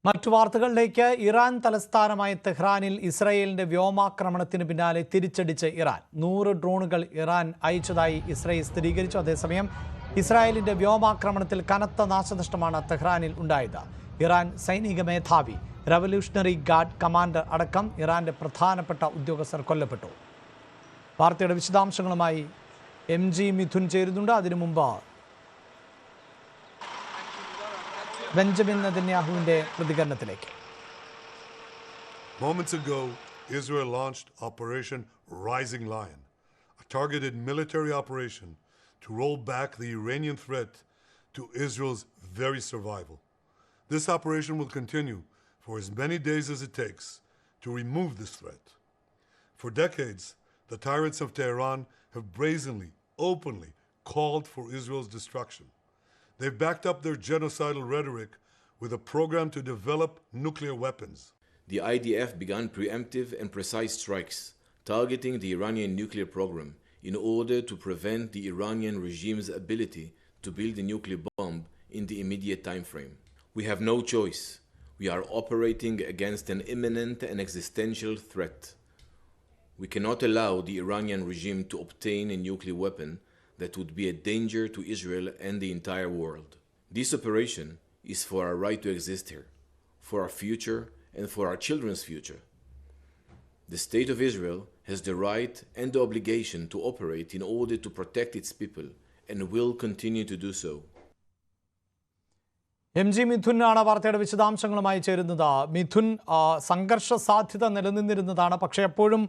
മറ്റു വാർത്തകളിലേക്ക് ഇറാൻ തലസ്ഥാനമായ തെഹ്റാനിൽ ഇസ്രായേലിന്റെ വ്യോമാക്രമണത്തിന് പിന്നാലെ തിരിച്ചടിച്ച് ഇറാൻ 100 ഡ്രോണുകൾ ഇറാൻ അയച്ചതായി ഇസ്രായേൽ സ്ഥിരീകരിച്ചു. അതേസമയം ഇസ്രായേലിന്റെ വ്യോമാക്രമണത്തിൽ കനത്ത നാശനഷ്ടമാണ് തെഹ്റാനിൽ ഉണ്ടായത്. ഇറാൻ സൈനിക മേധാവി, റവല്യൂഷണറി ഗാർഡ് കമാൻഡർ അടക്കം ഇറാന്റെ പ്രധാനപ്പെട്ട ഉദ്യോഗസ്ഥർ കൊല്ലപ്പെട്ടു. വാർത്തയുടെ വിശദാംശങ്ങളുമായി MG മിഥുൻ ചേരുന്നുണ്ട്. അതിനു മുമ്പ് ബെഞ്ചമിൻ നെതന്യാഹുവിന്റെ പ്രതികരണത്തിലേക്ക്. Moments ago, Israel launched Operation Rising Lion, a targeted military operation to roll back the Iranian threat to Israel's very survival. This operation will continue for as many days as it takes to remove this threat. For decades, the tyrants of Tehran have brazenly, openly called for Israel's destruction. They've backed up their genocidal rhetoric with a program to develop nuclear weapons. The IDF began preemptive and precise strikes targeting the Iranian nuclear program in order to prevent the Iranian regime's ability to build a nuclear bomb in the immediate time frame. We have no choice. We are operating against an imminent and existential threat. We cannot allow the Iranian regime to obtain a nuclear weapon that would be a danger to Israel and the entire world. This operation is for our right to exist here, for our future and for our children's future. The State of Israel has the right and the obligation to operate in order to protect its people and will continue to do so. MG മിഥുനാണ് വാർത്തയുടെ വിശദാംശങ്ങളുമായി ചേരുന്നത്. മിഥുൻ, സംഘർഷ സാധ്യത നിലനിന്നിരുന്നതാണ്, പക്ഷേ എപ്പോഴും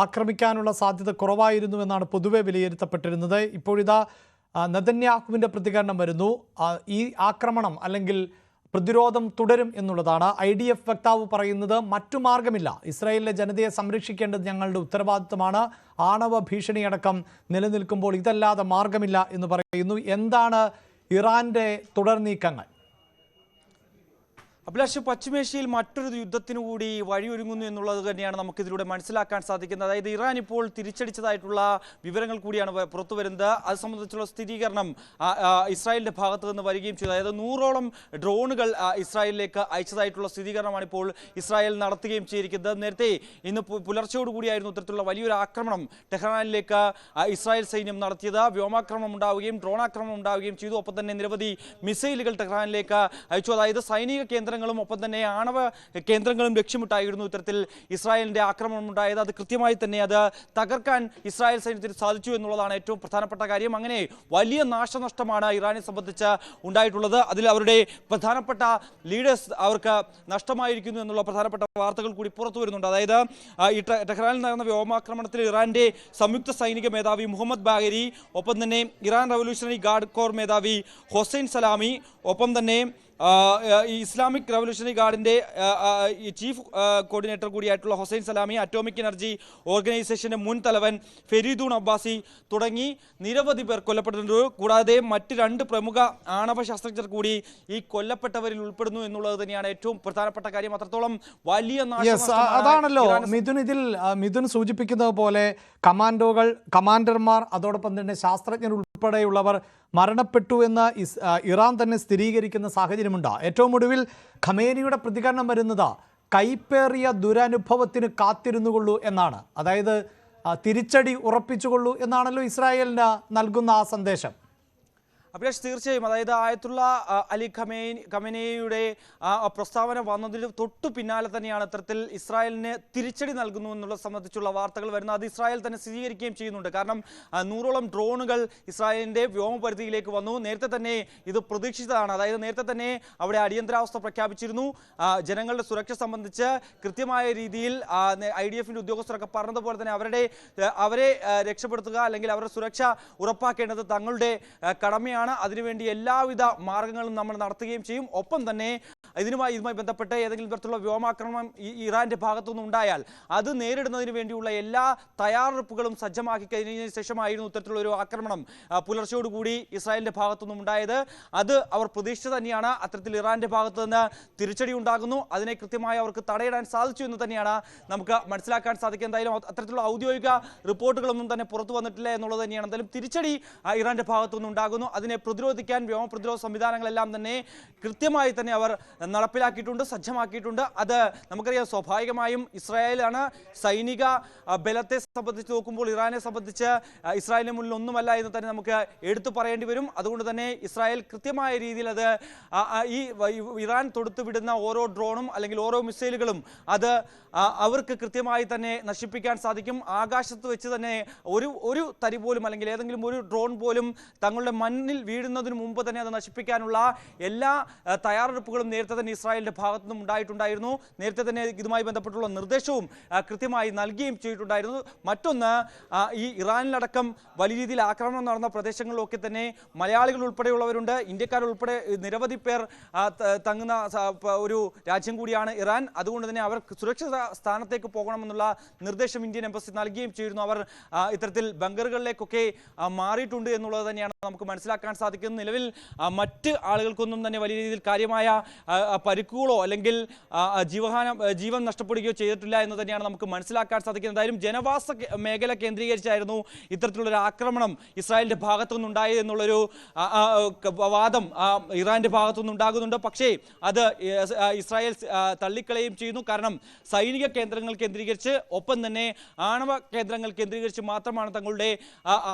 ആക്രമിക്കാനുള്ള സാധ്യത കുറവായിരുന്നുവെന്നാണ് പൊതുവെ വിലയിരുത്തപ്പെട്ടിരുന്നത്. ഇപ്പോഴിതാ നെതന്യാഹുവിൻ്റെ പ്രതികരണം വരുന്നു. ഈ ആക്രമണം അല്ലെങ്കിൽ പ്രതിരോധം തുടരും എന്നുള്ളതാണ്. IDF വക്താവ് പറയുന്നത് മറ്റു മാർഗമില്ല, ഇസ്രായേലിലെ ജനതയെ സംരക്ഷിക്കേണ്ടത് ഞങ്ങളുടെ ഉത്തരവാദിത്തമാണ്, ആണവ ഭീഷണിയടക്കം നിലനിൽക്കുമ്പോൾ ഇതല്ലാതെ മാർഗമില്ല എന്ന് പറയുന്നു. എന്താണ് ഇറാന്റെ തുടർ നീക്കങ്ങൾ? അഭിലാഷ്, പശ്ചിമേഷ്യയിൽ മറ്റൊരു യുദ്ധത്തിനു കൂടി വഴിയൊരുങ്ങുന്നു എന്നുള്ളത് തന്നെയാണ് നമുക്കിതിലൂടെ മനസ്സിലാക്കാൻ സാധിക്കുന്നത്. അതായത് ഇറാൻ ഇപ്പോൾ തിരിച്ചടിച്ചതായിട്ടുള്ള വിവരങ്ങൾ കൂടിയാണ് പുറത്തു വരുന്നത്. അത് സംബന്ധിച്ചുള്ള സ്ഥിരീകരണം ഇസ്രായേലിന്റെ ഭാഗത്ത് നിന്ന് വരികയും ചെയ്തു. അതായത് 100ഓളം ഡ്രോണുകൾ ഇസ്രായേലിലേക്ക് അയച്ചതായിട്ടുള്ള സ്ഥിരീകരണമാണ് ഇപ്പോൾ ഇസ്രായേൽ നടത്തുകയും ചെയ്തിരിക്കുന്നത്. നേരത്തെ ഇന്ന് പുലർച്ചയോടുകൂടിയായിരുന്നു ഇത്തരത്തിലുള്ള വലിയൊരു ആക്രമണം ടെഹ്റാനിലേക്ക് ഇസ്രായേൽ സൈന്യം നടത്തിയത്. വ്യോമാക്രമണം ഉണ്ടാവുകയും ഡ്രോൺ ആക്രമണം ഉണ്ടാവുകയും ചെയ്തു. ഒപ്പം തന്നെ നിരവധി മിസൈലുകൾ ടെഹ്റാനിലേക്ക് അയച്ചു. അതായത് സൈനിക കേന്ദ്രങ്ങളും ഒപ്പം തന്നെ ആണവ കേന്ദ്രങ്ങളും ലക്ഷ്യമിട്ടായിരുന്നു ഇത്തരത്തിൽ ഇസ്രായേലിന്റെ ആക്രമണം ഉണ്ടായത്. അത് കൃത്യമായി തന്നെ അത് തകർക്കാൻ ഇസ്രായേൽ സൈന്യത്തിന് സാധിച്ചു എന്നുള്ളതാണ് ഏറ്റവും പ്രധാനപ്പെട്ട കാര്യം. അങ്ങനെ വലിയ നാശനഷ്ടമാണ് ഇറാനെ സംബന്ധിച്ച് ഉണ്ടായിട്ടുള്ളത്. അതിൽ അവരുടെ പ്രധാനപ്പെട്ട ലീഡേഴ്സ് അവർക്ക് നഷ്ടമായിരിക്കുന്നു എന്നുള്ള പ്രധാനപ്പെട്ട വാർത്തകൾ കൂടി പുറത്തു വരുന്നുണ്ട്. അതായത് ഈ ടെഹ്റാനിൽ നടന്ന വ്യോമാക്രമണത്തിൽ ഇറാന്റെ സംയുക്ത സൈനിക മേധാവി മുഹമ്മദ് ബാഗരി, ഒപ്പം തന്നെ ഇറാൻ റവല്യൂഷണറി ഗാർഡ് കോർ മേധാവി ഹൊസൈൻ സലാമി, ഒപ്പം തന്നെ ഇസ്ലാമിക് റവല്യൂഷണറി ഗാർഡിന്റെ ചീഫ് കോർഡിനേറ്റർ കൂടിയായിട്ടുള്ള ഹൊസൈൻ സലാമി, അറ്റോമിക് എനർജി ഓർഗനൈസേഷന്റെ മുൻ തലവൻ ഫെരീദൂൺ അബ്ബാസി തുടങ്ങി നിരവധി പേർ കൊല്ലപ്പെട്ടിട്ടുണ്ട്. കൂടാതെ മറ്റ് 2 പ്രമുഖ ആണവ ശാസ്ത്രജ്ഞർ കൂടി ഈ കൊല്ലപ്പെട്ടവരിൽ ഉൾപ്പെടുന്നു എന്നുള്ളത് തന്നെയാണ് ഏറ്റവും പ്രധാനപ്പെട്ട കാര്യം. അത്രത്തോളം വലിയ അതാണല്ലോ മിഥുൻ. ഇതിൽ മിഥുൻ സൂചിപ്പിക്കുന്നത് പോലെ കമാൻഡർമാർ, അതോടൊപ്പം തന്നെ ശാസ്ത്രജ്ഞർ ഉൾപ്പെടെയുള്ളവർ മരണപ്പെട്ടു എന്ന് ഇറാൻ തന്നെ സ്ഥിരീകരിക്കുന്ന സാഹചര്യമുണ്ട്. ഏറ്റവും ഒടുവിൽ ഖമേനിയുടെ പ്രതികരണം വരുന്നത് കൈപ്പേറിയ ദുരനുഭവത്തിന് കാത്തിരുന്നുകൊള്ളൂ എന്നാണ്. അതായത് തിരിച്ചടി ഉറപ്പിച്ചുകൊള്ളൂ എന്നാണല്ലോ ഇസ്രായേലിന് നൽകുന്ന ആ സന്ദേശം. അഭിലാഷ്, തീർച്ചയായും. അതായത് ആയത്തുള്ള അലി ഖമേനിയുടെ പ്രസ്താവന വന്നതിന് തൊട്ടു പിന്നാലെ തന്നെയാണ് ഇത്തരത്തിൽ ഇസ്രായേലിന് തിരിച്ചടി നൽകുന്നു എന്നുള്ളത് സംബന്ധിച്ചുള്ള വാർത്തകൾ വരുന്നത്. അത് ഇസ്രായേൽ തന്നെ സ്ഥിരീകരിക്കുകയും ചെയ്യുന്നുണ്ട്. കാരണം 100ഓളം ഡ്രോണുകൾ ഇസ്രായേലിന്റെ വ്യോമപരിധിയിലേക്ക് വന്നു. നേരത്തെ തന്നെ ഇത് പ്രതീക്ഷിച്ചതാണ്. അതായത് നേരത്തെ തന്നെ അവിടെ അടിയന്തരാവസ്ഥ പ്രഖ്യാപിച്ചിരുന്നു. ജനങ്ങളുടെ സുരക്ഷ സംബന്ധിച്ച് കൃത്യമായ രീതിയിൽ IDFന്റെ ഉദ്യോഗസ്ഥരൊക്കെ പറഞ്ഞതുപോലെ തന്നെ അവരെ രക്ഷപ്പെടുത്തുക അല്ലെങ്കിൽ അവരുടെ സുരക്ഷ ഉറപ്പാക്കേണ്ടത് തങ്ങളുടെ കടമയാണ്. അതിനുവേണ്ടി എല്ലാവിധ മാർഗങ്ങളും നമ്മൾ നടത്തുകയും ചെയ്യും. ഒപ്പം തന്നെ ഇതുമായി ബന്ധപ്പെട്ട് ഏതെങ്കിലും തരത്തിലുള്ള വ്യോമാക്രമണം ഇറാന്റെ ഭാഗത്തുനിന്ന് ഉണ്ടായാൽ അത് നേരിടുന്നതിന് വേണ്ടിയുള്ള എല്ലാ തയ്യാറെടുപ്പുകളും സജ്ജമാക്കി കഴിഞ്ഞതിന് ശേഷമായിരുന്നു ഇത്തരത്തിലുള്ള ഒരു ആക്രമണം പുലർച്ചയോടുകൂടി ഇസ്രായേലിന്റെ ഭാഗത്തുനിന്നും ഉണ്ടായത്. അത് അവർ പ്രതീക്ഷിച്ച തന്നെയാണ്. അത്തരത്തിൽ ഇറാന്റെ ഭാഗത്തു നിന്ന് തിരിച്ചടി ഉണ്ടാകുന്നു. അതിനെ കൃത്യമായി അവർക്ക് തടയിടാൻ സാധിച്ചു എന്ന് തന്നെയാണ് നമുക്ക് മനസ്സിലാക്കാൻ സാധിക്കുക. എന്തായാലും അത്തരത്തിലുള്ള ഔദ്യോഗിക റിപ്പോർട്ടുകളൊന്നും തന്നെ പുറത്തു വന്നിട്ടില്ല എന്നുള്ളത് തന്നെയാണ്. എന്തായാലും തിരിച്ചടി ഇറാന്റെ ഭാഗത്തുനിന്ന് ഉണ്ടാകുന്നു. അതിനെ പ്രതിരോധിക്കാൻ വ്യോമ പ്രതിരോധ സംവിധാനങ്ങളെല്ലാം തന്നെ കൃത്യമായി തന്നെ അവർ നടപ്പിലാക്കിയിട്ടുണ്ട്, സജ്ജമാക്കിയിട്ടുണ്ട്. അത് നമുക്കറിയാം, സ്വാഭാവികമായും ഇസ്രായേലാണ് സൈനിക ബലത്തെ സംബന്ധിച്ച് നോക്കുമ്പോൾ ഇറാനെ സംബന്ധിച്ച് ഇസ്രായേലിന് മുന്നിൽ ഒന്നുമല്ല എന്ന് തന്നെ നമുക്ക് എടുത്തു പറയേണ്ടി വരും. അതുകൊണ്ട് തന്നെ ഇസ്രായേൽ കൃത്യമായ രീതിയിൽ അത് ഈ ഇറാൻ തൊടുത്തുവിടുന്ന ഓരോ ഡ്രോണും അല്ലെങ്കിൽ ഓരോ മിസൈലുകളും അത് അവർക്ക് കൃത്യമായി തന്നെ നശിപ്പിക്കാൻ സാധിക്കും. ആകാശത്ത് വെച്ച് തന്നെ ഒരു തരി പോലും അല്ലെങ്കിൽ ഏതെങ്കിലും ഒരു ഡ്രോൺ പോലും തങ്ങളുടെ മണ്ണിൽ വീഴുന്നതിന് മുമ്പ് തന്നെ അത് നശിപ്പിക്കാനുള്ള എല്ലാ തയ്യാറെടുപ്പുകളും നേരത്തെ തന്നെ ഇസ്രായേലിന്റെ ഭാഗത്തു നിന്നും ഉണ്ടായിട്ടുണ്ടായിരുന്നു. നേരത്തെ തന്നെ ഇതുമായി ബന്ധപ്പെട്ടുള്ള നിർദ്ദേശവും കൃത്യമായി നൽകുകയും ചെയ്തിട്ടുണ്ടായിരുന്നു. മറ്റൊന്ന്, ഈ ഇറാനിലടക്കം വലിയ രീതിയിൽ ആക്രമണം നടന്ന പ്രദേശങ്ങളിലൊക്കെ തന്നെ മലയാളികൾ ഉൾപ്പെടെയുള്ളവരുണ്ട്, ഇന്ത്യക്കാരുൾപ്പെടെ നിരവധി പേർ തങ്ങുന്ന ഒരു രാജ്യം കൂടിയാണ് ഇറാൻ. അതുകൊണ്ട് തന്നെ അവർ സുരക്ഷിത സ്ഥാനത്തേക്ക് പോകണമെന്നുള്ള നിർദ്ദേശം ഇന്ത്യൻ എംബസി നൽകുകയും ചെയ്തിരുന്നു. അവർ ഇത്തരത്തിൽ ബങ്കറുകളിലേക്കൊക്കെ മാറിയിട്ടുണ്ട് എന്നുള്ളത് തന്നെയാണ് നമുക്ക് മനസ്സിലാക്കാൻ സാധിക്കുന്നത്. നിലവിൽ മറ്റ് ആളുകൾക്കൊന്നും തന്നെ വലിയ രീതിയിൽ കാര്യമായ പരിക്കുകളോ അല്ലെങ്കിൽ ജീവൻ നഷ്ടപ്പെടുകയോ ചെയ്തിട്ടില്ല എന്ന് തന്നെയാണ് നമുക്ക് മനസ്സിലാക്കാൻ സാധിക്കുന്നത്. എന്തായാലും ജനവാസ മേഖല കേന്ദ്രീകരിച്ചായിരുന്നു ഇത്തരത്തിലുള്ളൊരു ആക്രമണം ഇസ്രായേലിന്റെ ഭാഗത്തുനിന്നുണ്ടായത് എന്നുള്ളൊരു വാദം ഇറാന്റെ ഭാഗത്തുനിന്നുണ്ടാകുന്നുണ്ട്. പക്ഷേ അത് ഇസ്രായേൽ തള്ളിക്കളയുകയും ചെയ്യുന്നു. കാരണം സൈനിക കേന്ദ്രങ്ങൾ കേന്ദ്രീകരിച്ച് ഒപ്പം തന്നെ ആണവ കേന്ദ്രങ്ങൾ കേന്ദ്രീകരിച്ച് മാത്രമാണ് തങ്ങളുടെ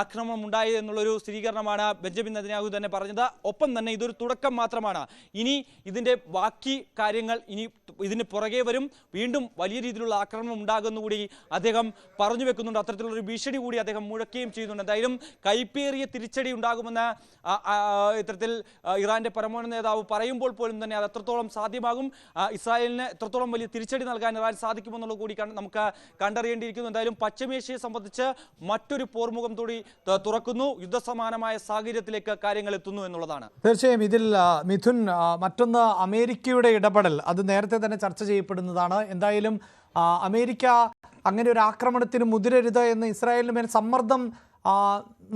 ആക്രമണം ഉണ്ടായത് എന്നുള്ളൊരു സ്ഥിരീകരണമാണ് ബെഞ്ചമിൻ നെതന്യാഹു തന്നെ പറഞ്ഞത്. ഒപ്പം തന്നെ ഇതൊരു തുടക്കം മാത്രമാണ്. ഇനി ഇതിൻ്റെ ബാക്കി കാര്യങ്ങൾ ഇനി ഇതിന് പുറകെ വരും. വീണ്ടും വലിയ രീതിയിലുള്ള ആക്രമണം ഉണ്ടാകുന്നുകൂടി അദ്ദേഹം പറഞ്ഞു വെക്കുന്നുണ്ട്. അത്തരത്തിലുള്ളൊരു ഭീഷണി കൂടി അദ്ദേഹം മുഴക്കുകയും ചെയ്യുന്നുണ്ട്. എന്തായാലും കൈപ്പേറിയ തിരിച്ചടി ഉണ്ടാകുമെന്ന് ഇത്തരത്തിൽ ഇറാന്റെ പരമോന്നത നേതാവ് പറയുമ്പോൾ പോലും തന്നെ അത് എത്രത്തോളം സാധ്യമാകും, ഇസ്രായേലിന് എത്രത്തോളം വലിയ തിരിച്ചടി നൽകാൻ ഇറാൻ സാധിക്കുമെന്നുള്ളത് കൂടി നമുക്ക് കണ്ടറിയേണ്ടിയിരിക്കുന്നു. എന്തായാലും പശ്ചിമേഷ്യയെ സംബന്ധിച്ച് മറ്റൊരു പോർമുഖം കൂടി തുറക്കുന്നു. യുദ്ധസമാനമായ സാഹചര്യത്തിലേക്ക് കാര്യങ്ങൾ എത്തുന്നു എന്നുള്ളതാണ്. തീർച്ചയായും ഇതിൽ മിഥുൻ, മറ്റൊന്ന് അമേരിക്കയുടെ ഇടപെടൽ, അത് നേരത്തെ തന്നെ ചർച്ച ചെയ്യപ്പെടുന്നതാണ്. എന്തായാലും അമേരിക്ക അങ്ങനെ ഒരു ആക്രമണത്തിന് മുതിരരുത് എന്ന് ഇസ്രായേലിന് മേൽ സമ്മർദ്ദം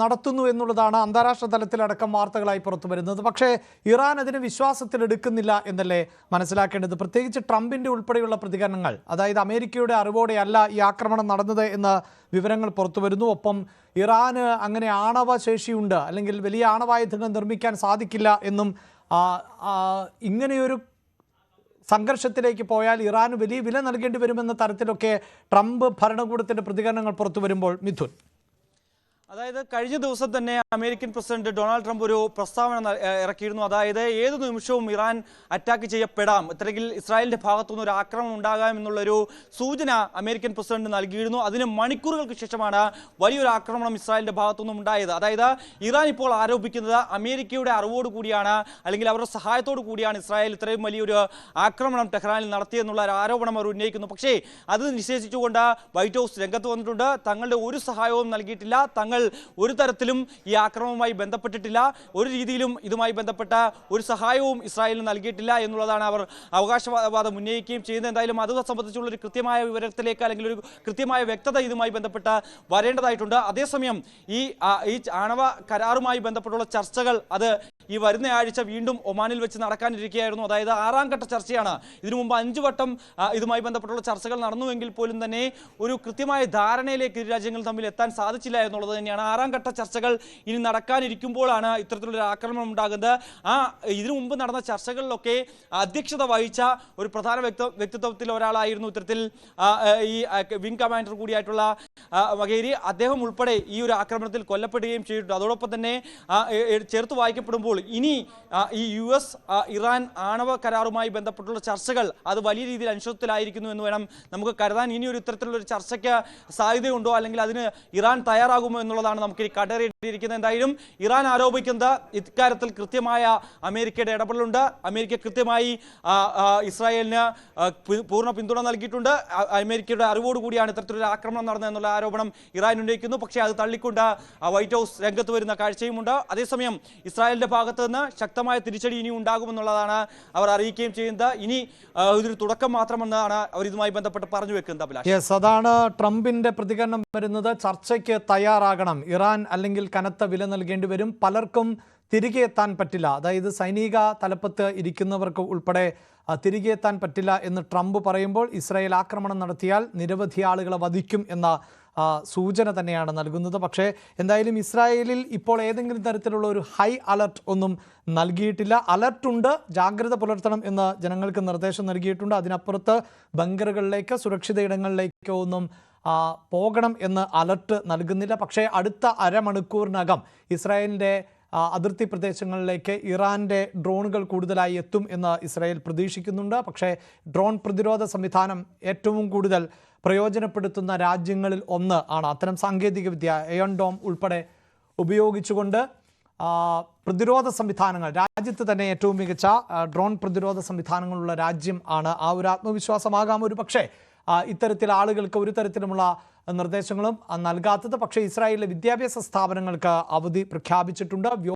നടത്തുന്നു എന്നുള്ളതാണ് അന്താരാഷ്ട്ര തലത്തിലടക്കം വാർത്തകളായി പുറത്തു വരുന്നത്. പക്ഷേ ഇറാൻ അതിന് വിശ്വാസത്തിലെടുക്കുന്നില്ല എന്നല്ലേ മനസ്സിലാക്കേണ്ടത്? പ്രത്യേകിച്ച് ട്രംപിൻ്റെ ഉൾപ്പെടെയുള്ള പ്രതികരണങ്ങൾ, അതായത് അമേരിക്കയുടെ അറിവോടെയല്ല ഈ ആക്രമണം നടന്നത് എന്ന വിവരങ്ങൾ പുറത്തു വരുന്നു. ഒപ്പം ഇറാന് അങ്ങനെ ആണവ ശേഷിയുണ്ട് അല്ലെങ്കിൽ വലിയ ആണവായുധങ്ങൾ നിർമ്മിക്കാൻ സാധിക്കില്ല എന്നും ഇങ്ങനെയൊരു സംഘർഷത്തിലേക്ക് പോയാൽ ഇറാന് വലിയ വില നൽകേണ്ടി വരുമെന്ന തരത്തിലൊക്കെ ട്രംപ് ഭരണകൂടത്തിൻ്റെ പ്രതികരണങ്ങൾ പുറത്തു വരുമ്പോൾ മിഥുൻ, അതായത് കഴിഞ്ഞ ദിവസം തന്നെ അമേരിക്കൻ പ്രസിഡന്റ് ഡൊണാൾഡ് ട്രംപ് ഒരു പ്രസ്താവന ഇറക്കിയിരുന്നു. അതായത് ഏത് നിമിഷവും ഇറാൻ അറ്റാക്ക് ചെയ്യപ്പെടാം, ഇത്തരത്തിൽ ഇസ്രായേലിന്റെ ഭാഗത്തുനിന്ന് ഒരു ആക്രമണം ഉണ്ടാകാം എന്നുള്ളൊരു സൂചന അമേരിക്കൻ പ്രസിഡന്റ് നൽകിയിരുന്നു. അതിന് മണിക്കൂറുകൾക്ക് ശേഷമാണ് വലിയൊരു ആക്രമണം ഇസ്രായേലിന്റെ ഭാഗത്തുനിന്നും ഉണ്ടായത്. അതായത് ഇറാൻ ഇപ്പോൾ ആരോപിക്കുന്നത് അമേരിക്കയുടെ അറിവോട് കൂടിയാണ് അല്ലെങ്കിൽ അവരുടെ സഹായത്തോടു കൂടിയാണ് ഇസ്രായേൽ ഇത്രയും വലിയൊരു ആക്രമണം ടെഹ്റാനിൽ നടത്തിയെന്നുള്ള ഒരു ആരോപണം അവർ ഉന്നയിക്കുന്നു. പക്ഷേ അത് നിഷേധിച്ചുകൊണ്ട് വൈറ്റ് ഹൗസ് രംഗത്ത് വന്നിട്ടുണ്ട്. തങ്ങളുടെ ഒരു സഹായവും നൽകിയിട്ടില്ല, തങ്ങൾ ഒരു തരത്തിലും ഈ ആക്രമണവുമായി ബന്ധപ്പെട്ടിട്ടില്ല, ഒരു രീതിയിലും ഇതുമായി ബന്ധപ്പെട്ട ഒരു സഹായവും ഇസ്രായേലിന് നൽകിയിട്ടില്ല എന്നുള്ളതാണ് അവർ അവകാശവാദം ഉന്നയിക്കുകയും ചെയ്യുന്നത്. എന്തായാലും അത് സംബന്ധിച്ചുള്ള ഒരു കൃത്യമായ വിവരത്തിലേക്ക് അല്ലെങ്കിൽ ഒരു കൃത്യമായ വ്യക്തത ഇതുമായി ബന്ധപ്പെട്ട് വരേണ്ടതായിട്ടുണ്ട്. അതേസമയം ഈ ആണവ കരാറുമായി ബന്ധപ്പെട്ടുള്ള ചർച്ചകൾ അത് ഈ വരുന്ന ആഴ്ച വീണ്ടും ഒമാനിൽ വെച്ച് നടക്കാനിരിക്കുകയായിരുന്നു. അതായത് 6ാം ഘട്ട ചർച്ചയാണ്. ഇതിനു മുമ്പ് 5 വട്ടം ഇതുമായി ബന്ധപ്പെട്ടുള്ള ചർച്ചകൾ നടന്നുവെങ്കിൽ പോലും തന്നെ ഒരു കൃത്യമായ ധാരണയിലേക്ക് ഇരു രാജ്യങ്ങൾ തമ്മിൽ എത്താൻ സാധിച്ചില്ല എന്നുള്ളത് തന്നെയാണ്. 6ാം ഘട്ട ചർച്ചകൾ ഇനി നടക്കാനിരിക്കുമ്പോഴാണ് ഇത്തരത്തിലൊരു ആക്രമണം ഉണ്ടാകുന്നത്. ഇതിനു മുമ്പ് നടന്ന ചർച്ചകളിലൊക്കെ അധ്യക്ഷത വഹിച്ച ഒരു പ്രധാന വ്യക്തിത്വത്തിൽ ഒരാളായിരുന്നു ഇത്തരത്തിൽ ഈ വിംഗ് കമാൻഡർ കൂടിയായിട്ടുള്ള വഗേരി. അദ്ദേഹം ഉൾപ്പെടെ ഈ ഒരു ആക്രമണത്തിൽ കൊല്ലപ്പെടുകയും ചെയ്തിട്ടുണ്ട്. അതോടൊപ്പം തന്നെ ചേർത്ത് വായിക്കപ്പെടുമ്പോൾ ഇനി ഈ US ഇറാൻ ആണവ കരാറുമായി ബന്ധപ്പെട്ടുള്ള ചർച്ചകൾ അത് വലിയ രീതിയിൽ അനിശ്ചിതത്വത്തിലായിരിക്കുന്നു എന്ന് വേണം നമുക്ക് കരുതാൻ. ഇനി ഒരു ഇത്തരത്തിലുള്ള ചർച്ചയ്ക്ക് സാധ്യതയുണ്ടോ അല്ലെങ്കിൽ അതിന് ഇറാൻ തയ്യാറാകുമോ എന്നുള്ളതാണ് നമുക്ക് കണ്ടറിയേണ്ടിയിരിക്കുന്നത്. എന്തായാലും ഇറാൻ ആരോപിക്കുന്നത് ഇക്കാര്യത്തിൽ കൃത്യമായ അമേരിക്കയുടെ ഇടപെടലുണ്ട്. അമേരിക്ക കൃത്യമായി ഇസ്രായേലിന് പൂർണ്ണ പിന്തുണ നൽകിയിട്ടുണ്ട്. അമേരിക്കയുടെ അറിവോടുകൂടിയാണ് ഇത്തരത്തിലൊരു ആക്രമണം നടന്നതെന്നുള്ള ആരോപണം ഇറാൻ ഉന്നയിക്കുന്നു. പക്ഷേ അത് തള്ളിക്കൊണ്ട് വൈറ്റ് ഹൗസ് രംഗത്ത് വരുന്ന കാഴ്ചയുമുണ്ട്. അതേസമയം ഇസ്രായേലിന്റെ ഭാഗത്ത് നിന്ന് ശക്തമായ തിരിച്ചടി ഇനി ഉണ്ടാകുമെന്നുള്ളതാണ് അവർ അറിയിക്കുകയും ചെയ്യുന്നത്. ഇനി ഇതൊരു തുടക്കം മാത്രമെന്നാണ് അവർ ഇതുമായി ബന്ധപ്പെട്ട് പറഞ്ഞു വെക്കുന്നത്. യെസ്, അതാണ് ട്രംപിന്റെ പ്രതികരണം വരുന്നത്. ചർച്ചയ്ക്ക് തയ്യാറാകണം ഇറാൻ, അല്ലെങ്കിൽ കനത്ത വില നൽകേണ്ടി വരും. പലർക്കും തിരികെ എത്താൻ പറ്റില്ല, അതായത് സൈനിക തലപ്പത്ത് ഇരിക്കുന്നവർക്ക് ഉൾപ്പെടെ തിരികെ എത്താൻ പറ്റില്ല എന്ന് ട്രംപ് പറയുമ്പോൾ ഇസ്രായേൽ ആക്രമണം നടത്തിയാൽ നിരവധി ആളുകളെ വധിക്കും എന്ന സൂചന തന്നെയാണ് നൽകുന്നത്. പക്ഷേ എന്തായാലും ഇസ്രായേലിൽ ഇപ്പോൾ ഏതെങ്കിലും തരത്തിലുള്ള ഒരു ഹൈ അലർട്ട് ഒന്നും നൽകിയിട്ടില്ല. അലർട്ടുണ്ട്, ജാഗ്രത പുലർത്തണം എന്ന് ജനങ്ങൾക്ക് നിർദ്ദേശം നൽകിയിട്ടുണ്ട്. അതിനപ്പുറത്ത് ബങ്കറുകളിലേക്ക്, സുരക്ഷിത ഇടങ്ങളിലേക്കോ ഒന്നും പോകണം എന്ന് അലർട്ട് നൽകുന്നില്ല. പക്ഷേ അടുത്ത അരമണിക്കൂറിനകം ഇസ്രായേലിൻ്റെ അതിർത്തി പ്രദേശങ്ങളിലേക്ക് ഇറാൻ്റെ ഡ്രോണുകൾ കൂടുതലായി എത്തും എന്ന് ഇസ്രായേൽ പ്രതീക്ഷിക്കുന്നുണ്ട്. പക്ഷേ ഡ്രോൺ പ്രതിരോധ സംവിധാനം ഏറ്റവും കൂടുതൽ പ്രയോജനപ്പെടുത്തുന്ന രാജ്യങ്ങളിൽ ഒന്ന് ആണ്. അത്തരം സാങ്കേതികവിദ്യ അയൺ ഡോം ഉൾപ്പെടെ ഉപയോഗിച്ചുകൊണ്ട് പ്രതിരോധ സംവിധാനങ്ങൾ, രാജ്യത്ത് തന്നെ ഏറ്റവും മികച്ച ഡ്രോൺ പ്രതിരോധ സംവിധാനങ്ങളുള്ള രാജ്യം ആണ്. ആ ഒരു ആത്മവിശ്വാസമാകാം ഒരു പക്ഷേ ഇത്തരത്തിൽ ആളുകൾക്ക് ഒരു തരത്തിലുമുള്ള നിർദ്ദേശങ്ങളും നൽകാത്തത്. പക്ഷേ ഇസ്രായേലിലെ വിദ്യാഭ്യാസ സ്ഥാപനങ്ങൾക്ക് അവധി പ്രഖ്യാപിച്ചിട്ടുണ്ട്.